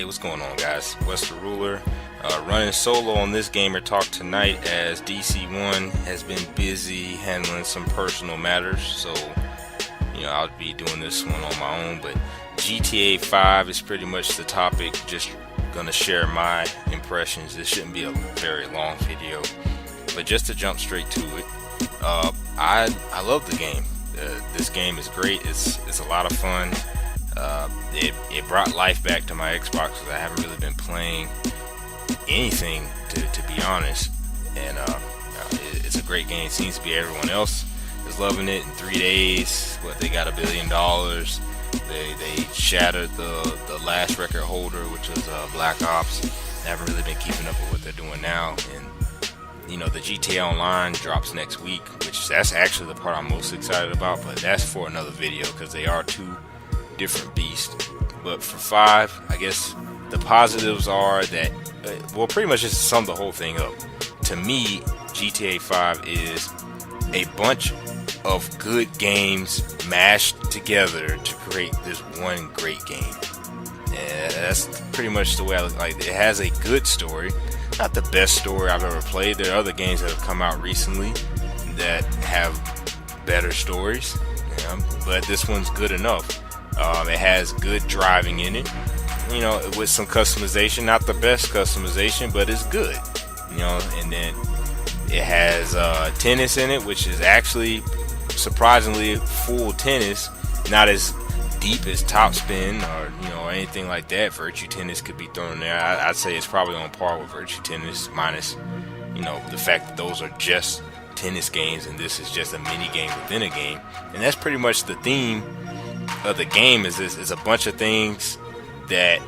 what's going on, guys? Wes the Ruler, running solo on this Gamer Talk tonight as DC1 has been busy handling some personal matters, so I'll be doing this one on my own. But GTA 5 is pretty much the topic. Just gonna share my impressions. This shouldn't be a very long video, but just to jump straight to it, I love the game. This game is great. It's a lot of fun. It brought life back to my Xbox because I haven't really been playing anything to be honest, and it's a great game. It seems to be everyone else is loving it. In 3 days, they got $1 billion. They shattered the last record holder, which was Black Ops. I haven't really been keeping up with what they're doing now, and the GTA Online drops next week, which that's actually the part I'm most excited about, but that's for another video because they are two different beasts. But for 5, I guess the positives are that, pretty much just to sum the whole thing up, to me, GTA 5 is a bunch of good games mashed together to create this one great game. And that's pretty much the way I look. Like, it has a good story. Not the best story I've ever played. There are other games that have come out recently that have better stories, but this one's good enough. It has good driving in it, with some customization. Not the best customization, but it's good, and then it has tennis in it, which is actually surprisingly full tennis, not as deep as Top Spin or anything like that. Virtua Tennis could be thrown in there. I'd say it's probably on par with Virtua Tennis, minus the fact that those are just tennis games and this is just a mini game within a game. And that's pretty much the theme of the game. Is a bunch of things that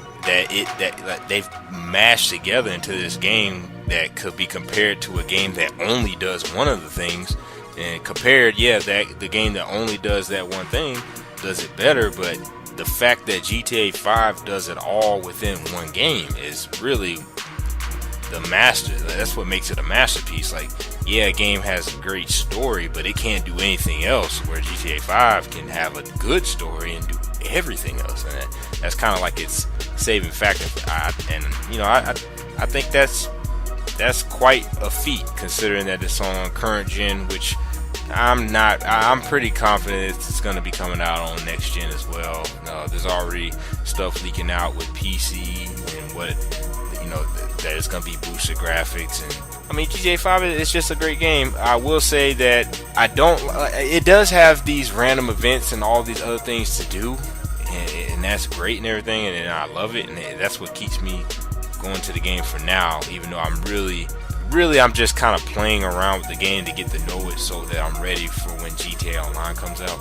they've mashed together into this game that could be compared to a game that only does one of the things. And compared, that the game that only does that one thing does it better, but the fact that GTA 5 does it all within one game is really the master. That's what makes it a masterpiece. Like, a game has a great story, but it can't do anything else, where GTA 5 can have a good story and do everything else. And that's kind of like its saving factor. I think that's quite a feat, considering that it's on current gen, which I'm pretty confident it's going to be coming out on next gen as well. There's already stuff leaking out with PC and what that it's going to be boosted graphics. And GTA 5 is just a great game. I will say that it does have these random events and all these other things to do, and that's great and everything, and I love it, and that's what keeps me going to the game for now, even though I'm really I'm just kind of playing around with the game to get to know it so that I'm ready for when GTA Online comes out.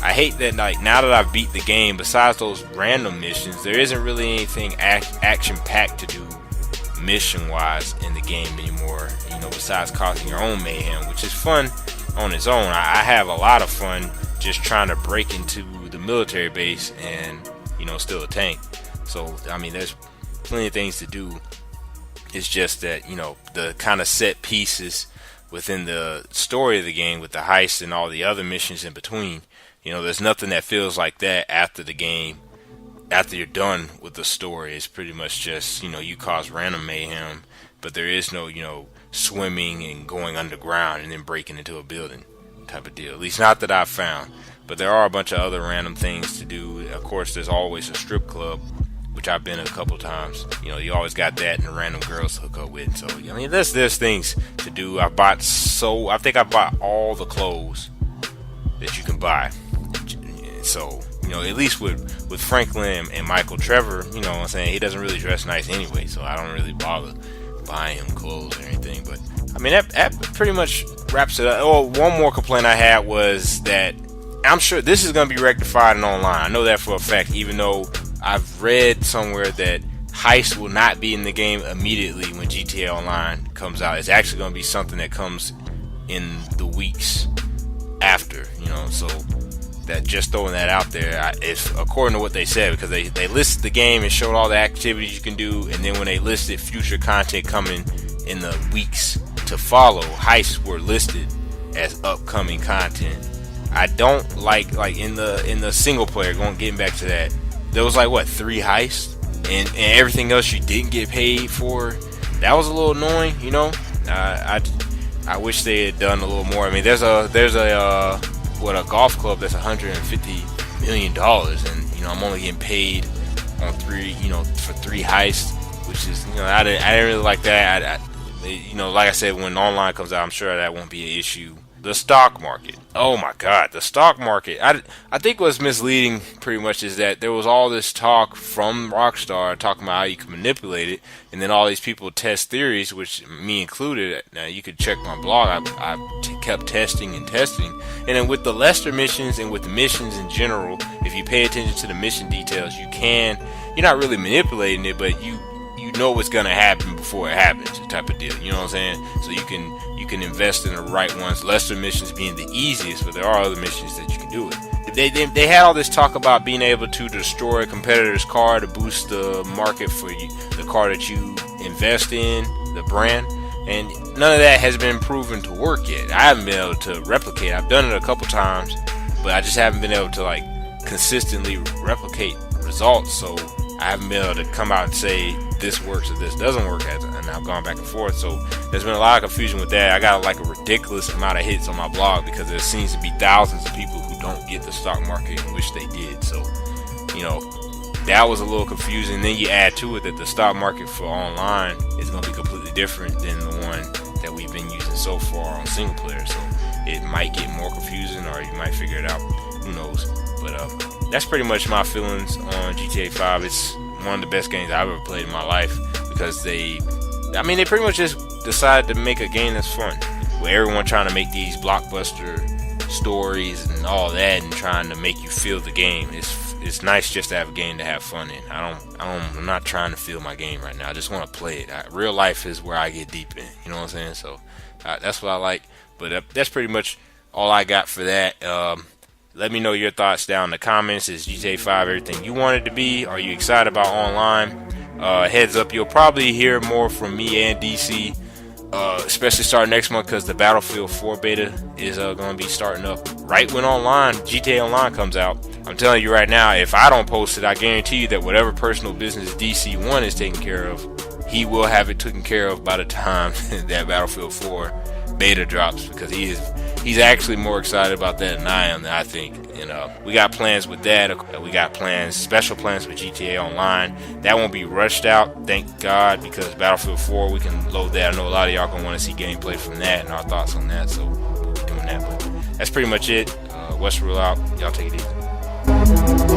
I hate that, like, now that I've beat the game, besides those random missions, there isn't really anything action-packed to do mission-wise in the game anymore, besides causing your own mayhem, which is fun on its own. I have a lot of fun just trying to break into the military base and, steal a tank. So, there's plenty of things to do. It's just that, the kind of set pieces within the story of the game with the heist and all the other missions in between, there's nothing that feels like that after the game. After you're done with the story, it's pretty much just, you cause random mayhem, but there is no, swimming and going underground and then breaking into a building type of deal. At least not that I've found. But there are a bunch of other random things to do. Of course, there's always a strip club, which I've been a couple times. You always got that and the random girls to hook up with. So, there's things to do. I think I bought all the clothes that you can buy. So, at least with Franklin and Michael Trevor, what I'm saying, he doesn't really dress nice anyway, so I don't really bother buying him clothes or anything. But, that pretty much wraps it up. Oh, one more complaint I had was that I'm sure this is going to be rectified in online. I know that for a fact, even though I've read somewhere that heist will not be in the game immediately when GTA Online comes out. It's actually going to be something that comes in the weeks after, so that, just throwing that out there, if according to what they said, because they listed the game and showed all the activities you can do, and then when they listed future content coming in the weeks to follow, heists were listed as upcoming content. I don't like in the single player, getting back to that, there was 3 heists and everything else you didn't get paid for. That was a little annoying, you know. I wish they had done a little more. I mean, there's a golf club that's $150 million, and I'm only getting paid on for 3 heists, which is I didn't really like that. Like I said, when online comes out, I'm sure that won't be an issue. The stock market. Oh my God, the stock market. I think what's misleading pretty much is that there was all this talk from Rockstar talking about how you can manipulate it, and then all these people test theories, which me included. Now you could check my blog. I kept testing, and then with the Lester missions and with the missions in general, if you pay attention to the mission details, you're not really manipulating it, but you know what's gonna happen before it happens, type of deal. You know what I'm saying? So you can invest in the right ones. Lesser missions being the easiest, but there are other missions that you can do it. They had all this talk about being able to destroy a competitor's car to boost the market for the car that you invest in, the brand, and none of that has been proven to work yet. I haven't been able to replicate. I've done it a couple times, but I just haven't been able to consistently replicate results. So I haven't been able to come out and say this works or this doesn't work, and I've gone back and forth. So there's been a lot of confusion with that. I got a ridiculous amount of hits on my blog because there seems to be thousands of people who don't get the stock market in which they did. So that was a little confusing. Then you add to it that the stock market for online is going to be completely different than the one that we've been using so far on single player. So it might get more confusing, or you might figure it out. Who knows? But that's pretty much my feelings on GTA 5. It's one of the best games I've ever played in my life because they pretty much just decided to make a game that's fun. With everyone trying to make these blockbuster stories and all that, and trying to make you feel the game. It's nice just to have a game to have fun in. I'm not trying to feel my game right now. I just want to play it. Real life is where I get deep in. You know what I'm saying? So that's what I like. But that's pretty much all I got for that. Let me know your thoughts down in the comments. Is GTA 5 everything you want it to be? Are you excited about online? Heads up, you'll probably hear more from me and DC, especially starting next month, because the Battlefield 4 beta is going to be starting up right when GTA Online comes out. I'm telling you right now, if I don't post it, I guarantee you that whatever personal business DC1 is taking care of, he will have it taken care of by the time that Battlefield 4 beta drops, because he's actually more excited about that than I am, I think. And we got plans with that. We got special plans with GTA Online. That won't be rushed out, thank God, because Battlefield 4, we can load that. I know a lot of y'all gonna want to see gameplay from that and our thoughts on that, so we'll be doing that. But that's pretty much it. Westerrule out. Y'all take it easy.